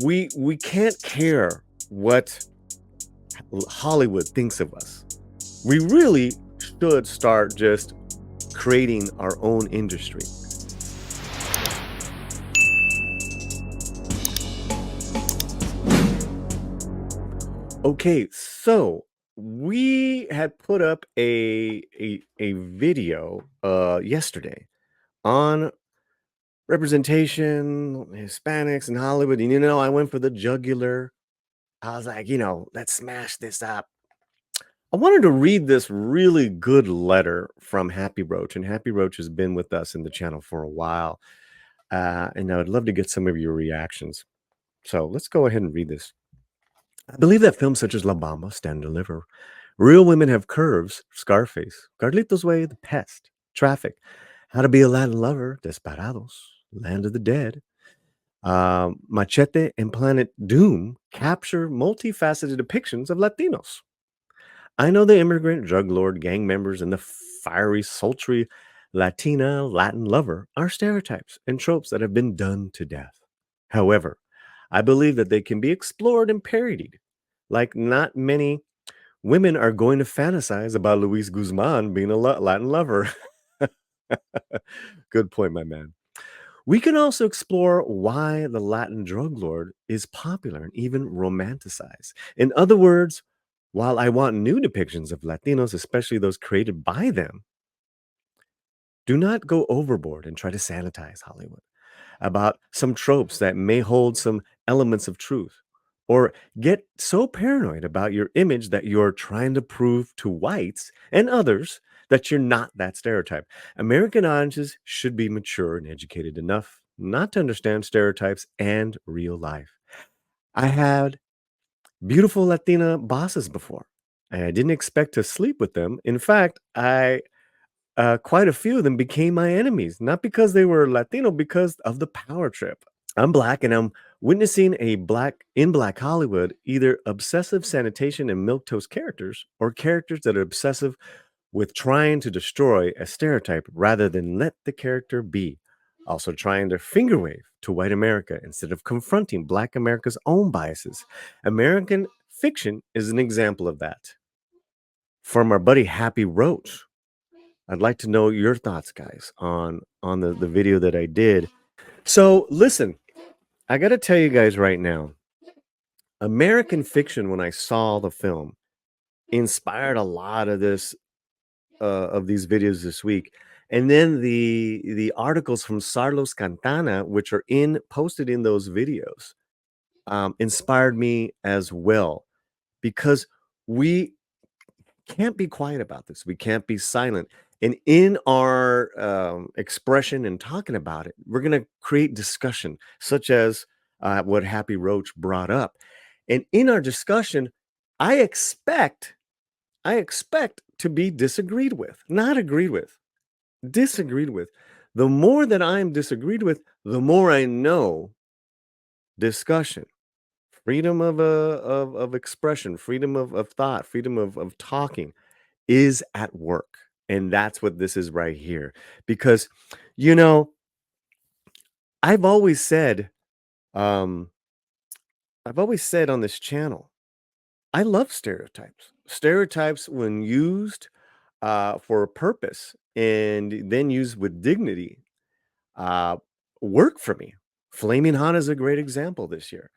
We can't care what Hollywood thinks of us. We really should start just creating our own industry. Okay, so we had put up a video yesterday on representation, Hispanics in Hollywood. And I went for the jugular. I was like, let's smash this up. I wanted to read this really good letter from Happy Roach, and Happy Roach has been with us in the channel for a while, and I would love to get some of your reactions. So let's go ahead and read this. I believe that films such as La Bamba stand to deliver. Real women have curves, Scarface, Carlitos Way, The Pest, Traffic, How to Be a Latin Lover, Desperados, Land of the Dead, Machete, and Planet Doom capture multifaceted depictions of Latinos. I know the immigrant, drug lord, gang members, and the fiery, sultry Latin lover are stereotypes and tropes that have been done to death. However, I believe that they can be explored and parodied. Like not many women are going to fantasize about Luis Guzman being a Latin lover. Good point, my man. We can also explore why the Latin drug lord is popular and even romanticized. In other words, while I want new depictions of Latinos, especially those created by them, do not go overboard and try to sanitize Hollywood about some tropes that may hold some elements of truth, or get so paranoid about your image that you're trying to prove to whites and others that you're not that stereotype. American audiences should be mature and educated enough not to understand stereotypes and real life. I had beautiful Latina bosses before, and I didn't expect to sleep with them. In fact, I quite a few of them became my enemies, not because they were Latino, because of the power trip. I'm black and I'm witnessing a black Hollywood, either obsessive sanitation and milquetoast characters or characters that are obsessive with trying to destroy a stereotype rather than let the character be. Also trying to finger wave to white America instead of confronting black America's own biases. American fiction is an example of that. From our buddy Happy Roach, I'd like to know your thoughts, guys, on the video that I did. So listen, I got to tell you guys right now, American fiction, when I saw the film, inspired a lot of of these videos this week. And then the articles from Carlos Cantana, which are in posted in those videos, inspired me as well, because we can't be quiet about this. We can't be silent. And in our expression and talking about it, we're going to create discussion, such as what Happy Roach brought up. And in our discussion, I expect, I expect to be disagreed with, not agreed with, disagreed with. The more that I am disagreed with, the more I know discussion, freedom of expression, freedom of thought, freedom of talking is at work. And that's what this is right here. Because, you know, I've always said, um, I've always said on this channel, I love stereotypes. Stereotypes, when used for a purpose and then used with dignity, uh, work for me. Flaming Hot is a great example this year.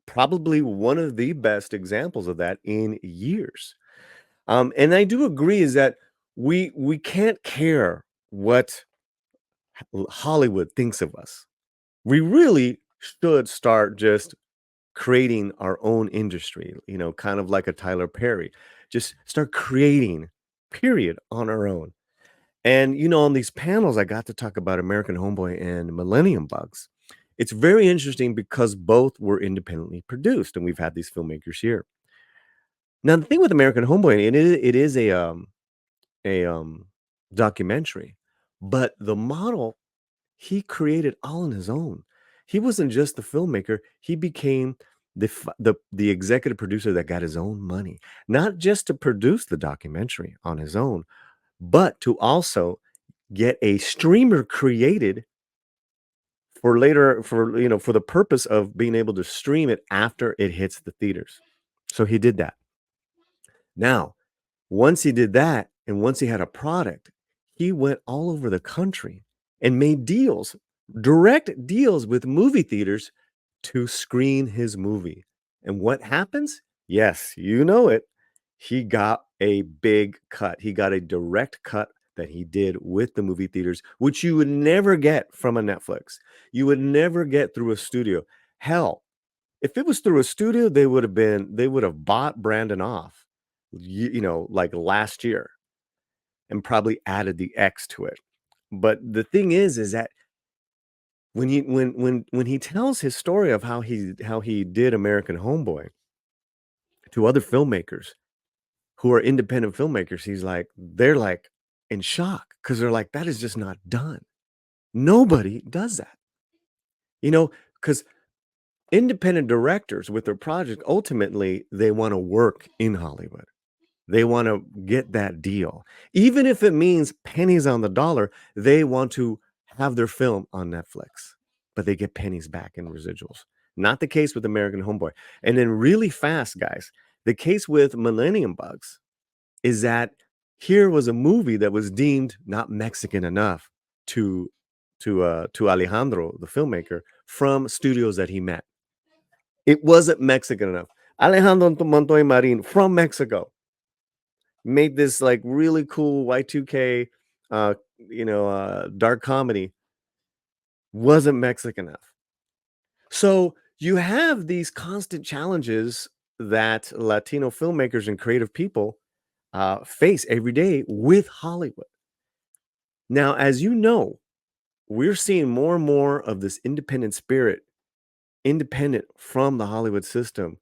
Probably one of the best examples of that in years. And I do agree is that we can't care what Hollywood thinks of us. We really should start just creating our own industry, kind of like a Tyler Perry. Just start creating, period, on our own. And, on these panels, I got to talk about American Homeboy and Millennium Bugs. It's very interesting because both were independently produced, and we've had these filmmakers here. Now, the thing with American Homeboy, it is a documentary, but the model he created all on his own. He wasn't just the filmmaker; he became the executive producer that got his own money, not just to produce the documentary on his own, but to also get a streamer created for later for for the purpose of being able to stream it after it hits the theaters. So he did that. Now, once he did that, and once he had a product, he went all over the country and made deals, direct deals with movie theaters to screen his movie. And what happens? Yes, you know it. He got a big cut. He got a direct cut that he did with the movie theaters, which you would never get from a Netflix. You would never get through a studio. Hell, if it was through a studio, they would have bought Brandon off, like last year and probably added the X to it. But the thing is that when he tells his story of how he did American Homeboy to other filmmakers who are independent filmmakers, they're like in shock because they're like, that is just not done. Nobody does that, because independent directors with their project, ultimately, they want to work in Hollywood. They want to get that deal. Even if it means pennies on the dollar, they want to have their film on Netflix, but they get pennies back in residuals. Not the case with American Homeboy. And then really fast, guys, the case with Millennium Bugs is that here was a movie that was deemed not Mexican enough to to Alejandro, the filmmaker, from studios that he met. It wasn't Mexican enough. Alejandro Montoya Marin from Mexico made this like really cool Y2K dark comedy, wasn't Mexican enough. So you have these constant challenges that Latino filmmakers and creative people face every day with Hollywood. Now, as you know, we're seeing more and more of this independent spirit, independent from the Hollywood system,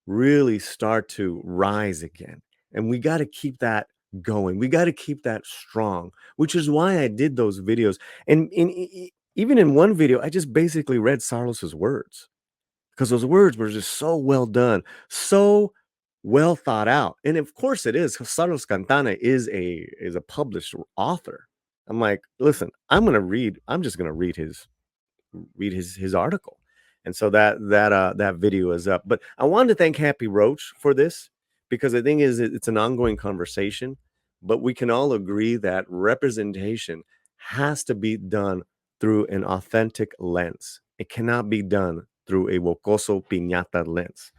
really start to rise again. And we got to keep that going. We got to keep that strong, which is why I did those videos. And even in one video, I just basically read Sarlos's words because those words were just so well done, so well thought out. And of course it is, 'cause Carlos Cantana is a published author. I'm like, listen, I'm just gonna read his article. And so that video is up. But I wanted to thank Happy Roach for this because the thing is it's an ongoing conversation, but we can all agree that representation has to be done through an authentic lens. It cannot be done through a Wocoso piñata lens.